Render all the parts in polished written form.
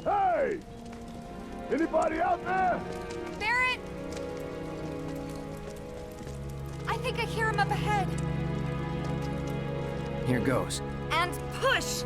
Hey! Anybody out there? Barret! I think I hear him up ahead. Here goes. And push!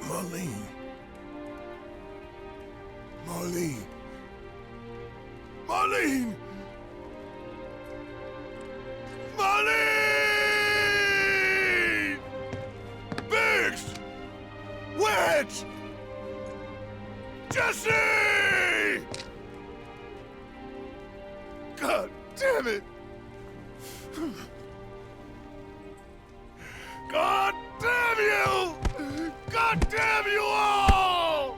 Marlene. Marlene. Marlene! Marlene! Biggs! Wedge! Jesse! God damn it! God damn you! God damn you all!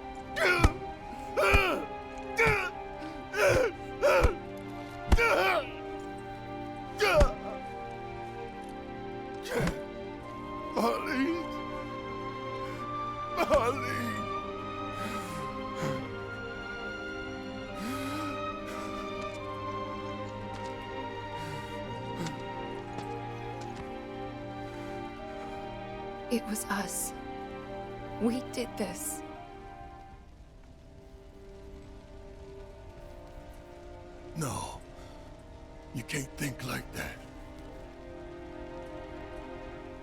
Marlene. Marlene. It was us. We did this. No. You can't think like that.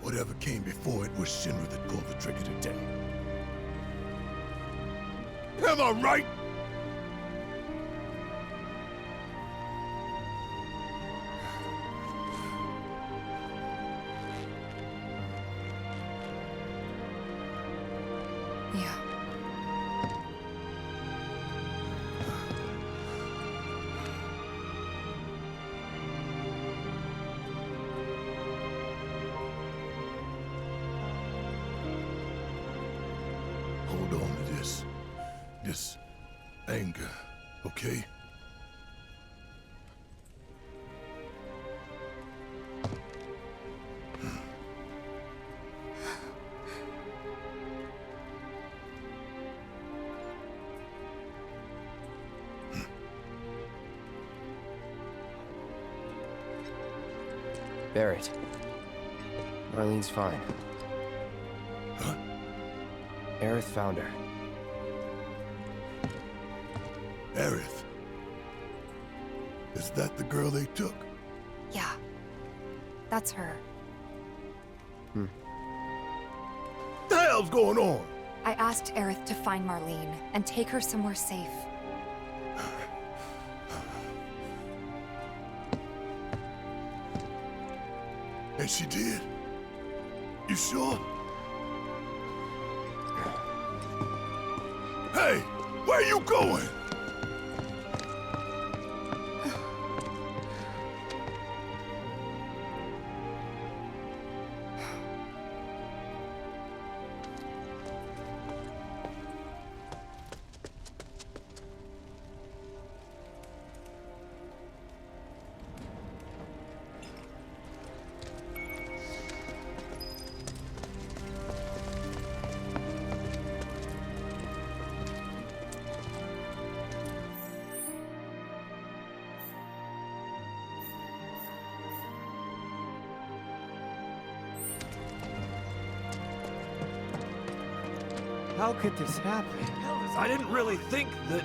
Whatever came before it was Shinra that pulled the trigger today. Am I right? Yeah. Hold on to this anger, okay? Barret. Marlene's fine. Huh? Aerith found her. Aerith. Is that the girl they took? Yeah. That's her. What the hell's going on? I asked Aerith to find Marlene and take her somewhere safe. And she did? You sure? Hey, where you going? How could this happen? I didn't really think that...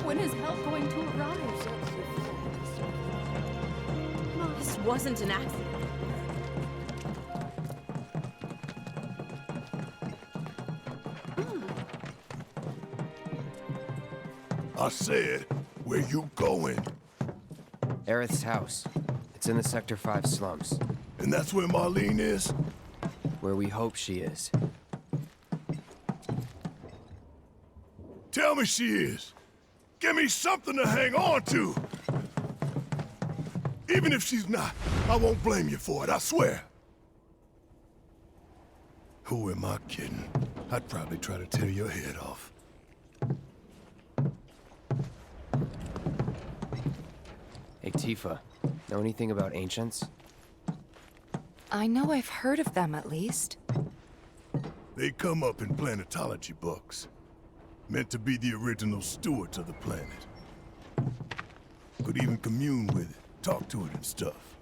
When is help going to arrive? This wasn't an accident. I said, Where you going? Aerith's house. It's in the Sector 5 slums. And that's where Marlene is? Where we hope she is. Tell me she is. Give me something to hang on to. Even if she's not, I won't blame you for it, I swear. Who am I kidding? I'd probably try to tear your head off. Hey, Tifa. Know anything about ancients? I know I've heard of them, at least. They come up in planetology books. Meant to be the original stewards of the planet. Could even commune with it, talk to it and stuff.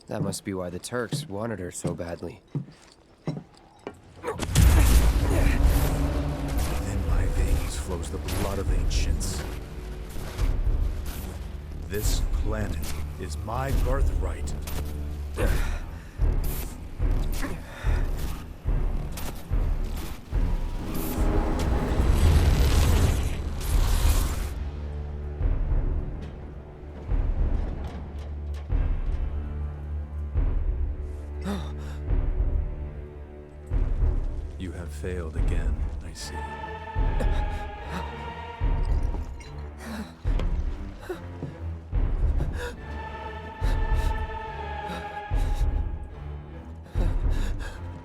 That must be why the Turks wanted her so badly. Within my veins flows the blood of ancients. This planet is my birthright. You have failed again, I see.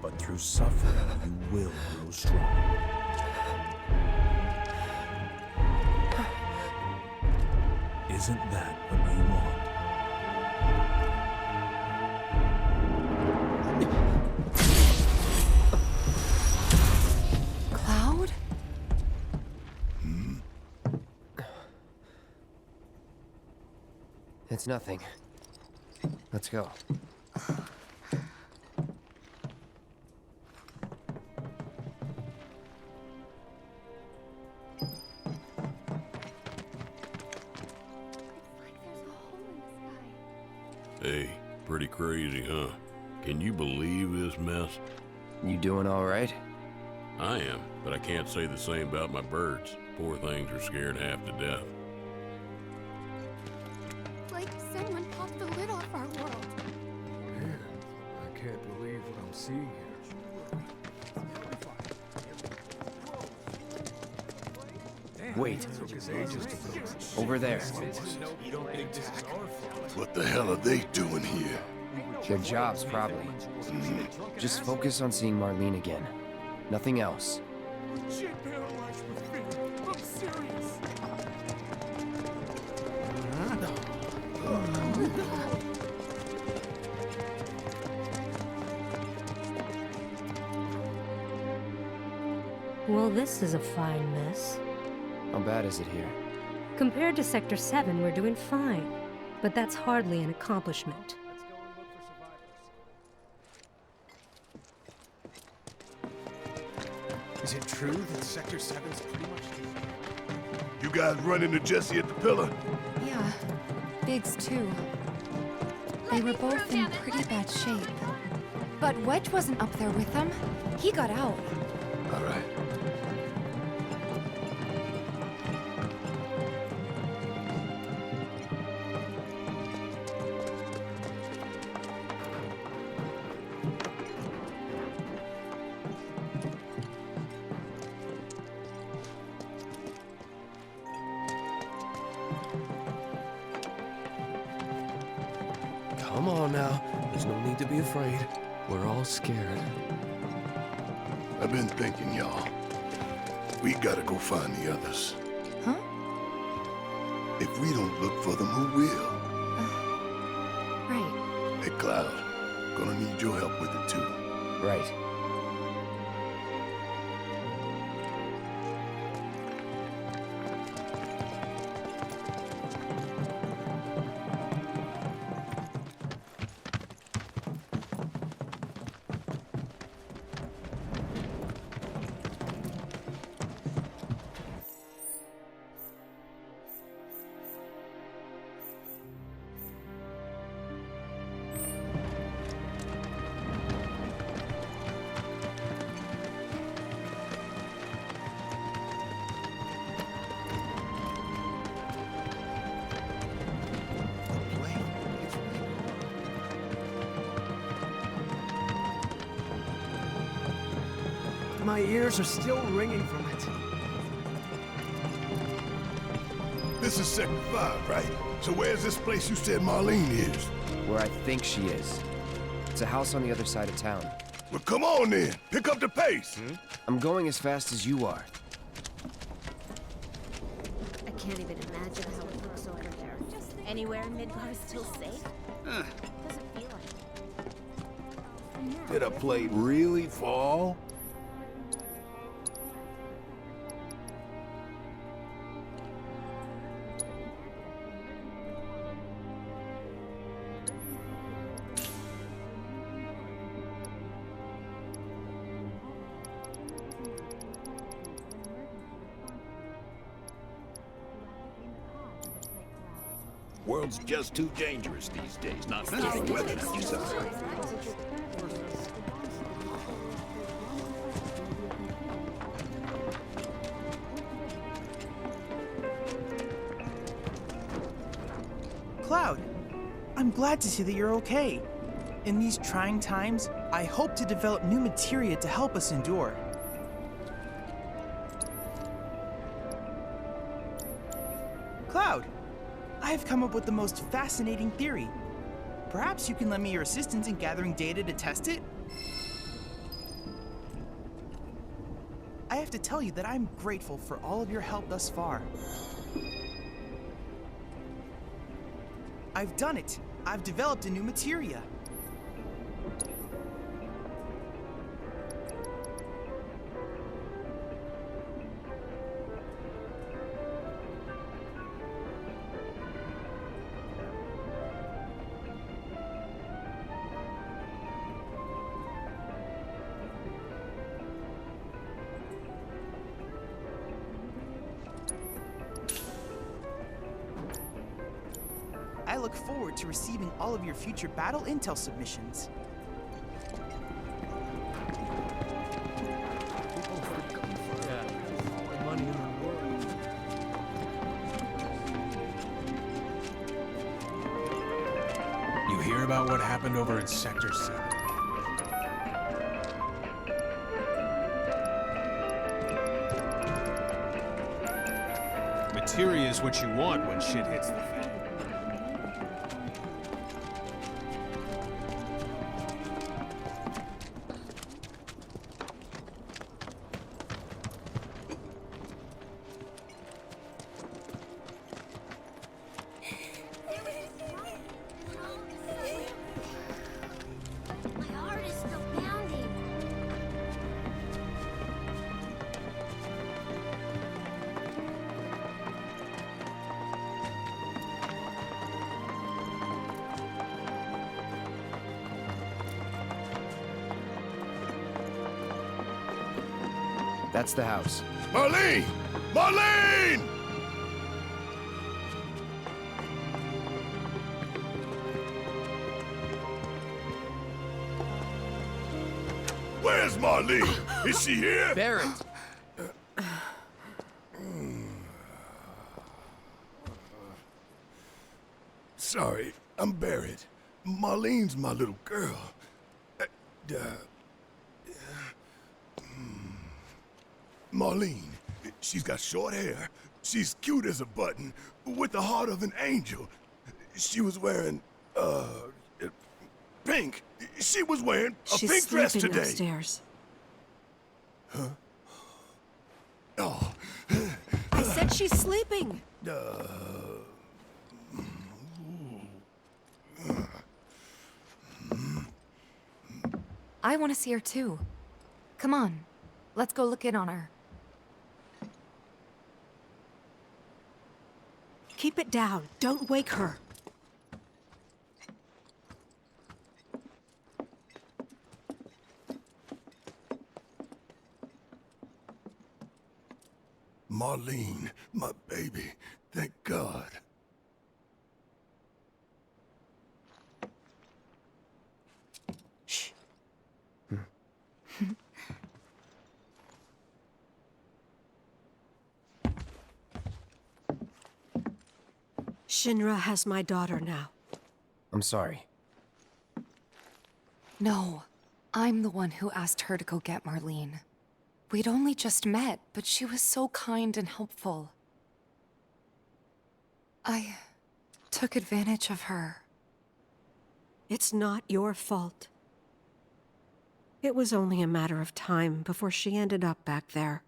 But through suffering, you will grow strong. Isn't that what you want? Cloud? It's nothing. Let's go. Hey, pretty crazy, huh? Can you believe this mess? You doing all right? I am, but I can't say the same about my birds. Poor things are scared half to death. Like someone popped the lid off our world. Man, I can't believe what I'm seeing here. Wait. Over there. What the hell are they doing here? Their jobs, probably. Just focus on seeing Marlene again. Nothing else. I'm serious. Well, this is a fine mess. How bad is it here? Compared to Sector 7, we're doing fine. But that's hardly an accomplishment. Is it true that Sector 7's pretty much... You guys run into Jesse at the pillar? Yeah. Biggs, too. They were both in pretty bad shape. But Wedge wasn't up there with them. He got out. All right. Come on now. There's no need to be afraid. We're all scared. I've been thinking, y'all. We gotta go find the others. Huh? If we don't look for them, who will? Right. Hey, Cloud. Gonna need your help with it, too. Right. My ears are still ringing from it. This is Sector 5, right? So where's this place you said Marlene is? Where I think she is. It's a house on the other side of town. Well, come on then. Pick up the pace. I'm going as fast as you are. I can't even imagine how it looks over there. Anywhere in Midgar is still safe? Doesn't feel like it. Did a plate really fall? World's just too dangerous these days, not to take weapon exercise. Cloud, I'm glad to see that you're okay. In these trying times, I hope to develop new materia to help us endure. Cloud, I've come up with the most fascinating theory. Perhaps you can lend me your assistance in gathering data to test it? I have to tell you that I'm grateful for all of your help thus far. I've done it! I've developed a new materia. I look forward to receiving all of your future battle intel submissions. You hear about what happened over in Sector 7? Materia is what you want when shit hits the fan. My heart is still pounding. That's the house. Marlene! Marlene! Where's Marlene? Is she here? Barret! Sorry, I'm Barret. Marlene's my little girl. Marlene, she's got short hair. She's cute as a button, with the heart of an angel. She was wearing, pink. She was wearing a pink dress today. Upstairs. Huh? Oh. I said she's sleeping. I want to see her too. Come on, let's go look in on her. Keep it down. Don't wake her. Marlene, my baby. Thank God. Shh. Shinra has my daughter now. I'm sorry. No, I'm the one who asked her to go get Marlene. We'd only just met, but she was so kind and helpful. I took advantage of her. It's not your fault. It was only a matter of time before she ended up back there.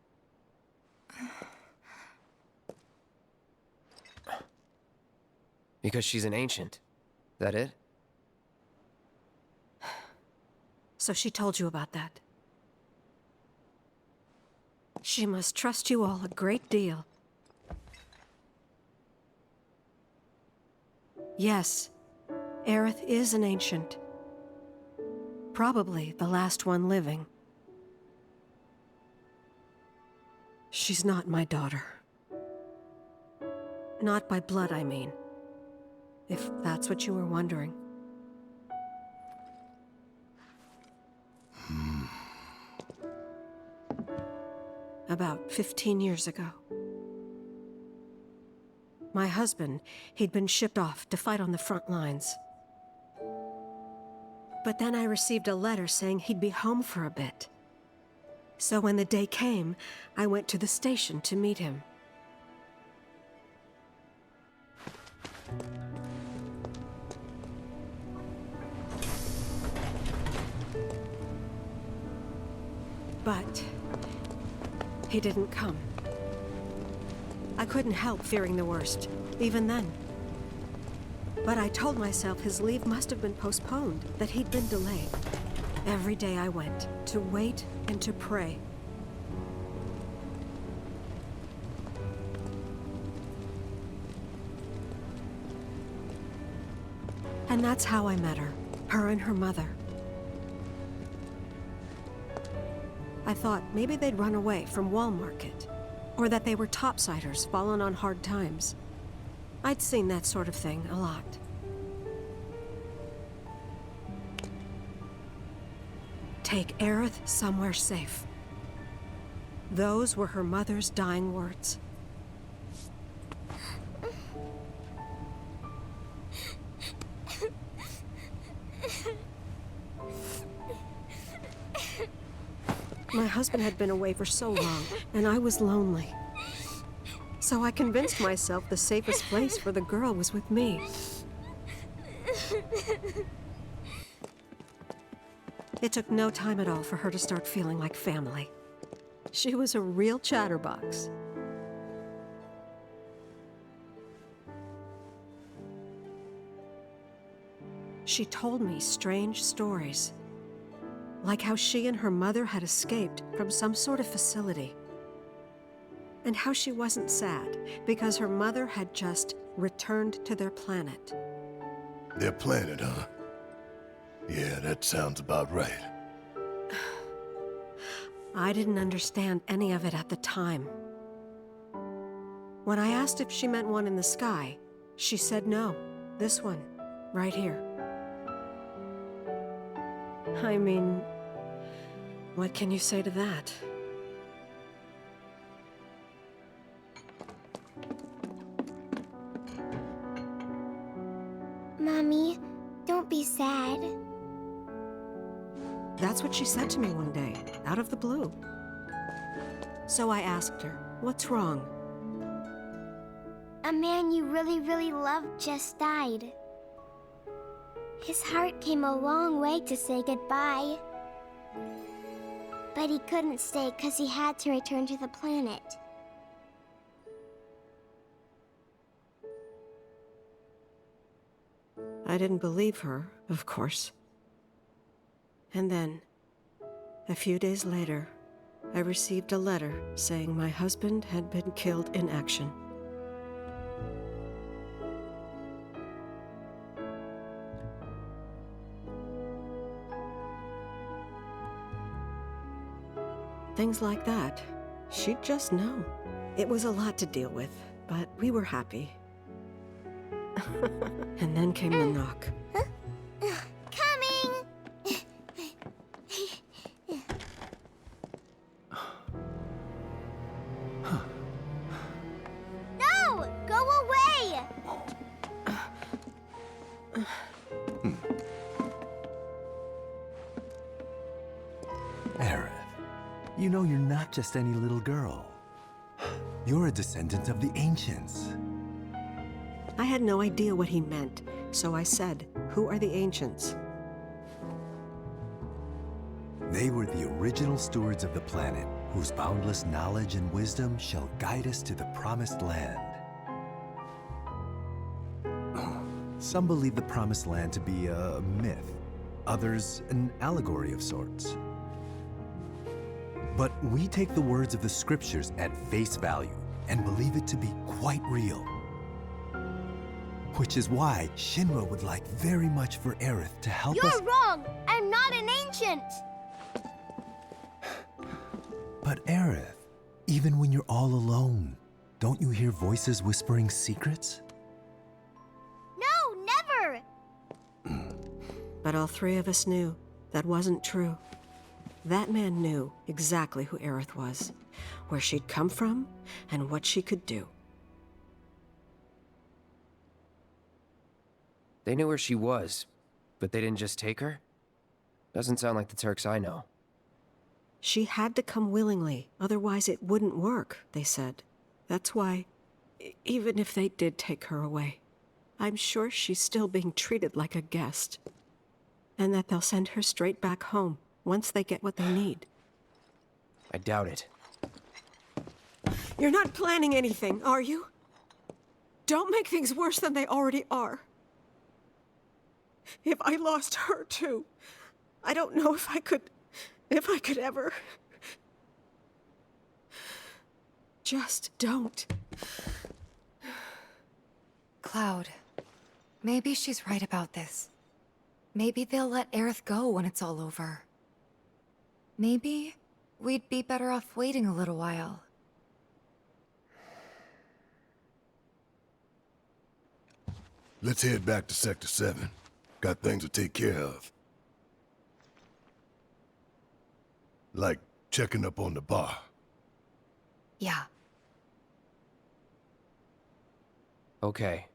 Because she's an ancient. That it? So she told you about that. She must trust you all a great deal. Yes, Aerith is an ancient. Probably the last one living. She's not my daughter. Not by blood, I mean. If that's what you were wondering. About 15 years ago. My husband, he'd been shipped off to fight on the front lines. But then I received a letter saying he'd be home for a bit. So when the day came, I went to the station to meet him. But he didn't come. I couldn't help fearing the worst, even then. But I told myself his leave must have been postponed, that he'd been delayed. Every day I went, to wait and to pray. And that's how I met her and her mother. I thought maybe they'd run away from Wall Market, or that they were topsiders fallen on hard times. I'd seen that sort of thing a lot. Take Aerith somewhere safe. Those were her mother's dying words. My husband had been away for so long, and I was lonely. So I convinced myself the safest place for the girl was with me. It took no time at all for her to start feeling like family. She was a real chatterbox. She told me strange stories. Like how she and her mother had escaped from some sort of facility. And how she wasn't sad because her mother had just returned to their planet. Their planet, huh? Yeah, that sounds about right. I didn't understand any of it at the time. When I asked if she meant one in the sky, she said no. This one, right here. I mean, what can you say to that? Mommy, don't be sad. That's what she said to me one day, out of the blue. So I asked her, what's wrong? A man you really, really loved just died. His heart came a long way to say goodbye. But he couldn't stay because he had to return to the planet. I didn't believe her, of course. And then, a few days later, I received a letter saying my husband had been killed in action. Things like that, she'd just know. It was a lot to deal with, but we were happy. And then came the knock. Coming! No! Go away! Aerith, You know, you're not just any little girl. You're a descendant of the ancients. I had no idea what he meant, so I said, "Who are the ancients?" They were the original stewards of the planet, whose boundless knowledge and wisdom shall guide us to the promised land. Some believe the promised land to be a myth, others an allegory of sorts. But we take the words of the scriptures at face value and believe it to be quite real. Which is why Shinra would like very much for Aerith to help us— You're wrong! I'm not an ancient! But Aerith, even when you're all alone, don't you hear voices whispering secrets? No, never! But all three of us knew that wasn't true. That man knew exactly who Aerith was, where she'd come from, and what she could do. They knew where she was, but they didn't just take her? Doesn't sound like the Turks I know. She had to come willingly, otherwise it wouldn't work, they said. That's why, even if they did take her away, I'm sure she's still being treated like a guest. And that they'll send her straight back home once they get what they need. I doubt it. You're not planning anything, are you? Don't make things worse than they already are. If I lost her too, I don't know if I could ever. Just don't. Cloud, maybe she's right about this. Maybe they'll let Aerith go when it's all over. Maybe we'd be better off waiting a little while. Let's head back to Sector 7. Got things to take care of. Like checking up on the bar. Yeah. Okay.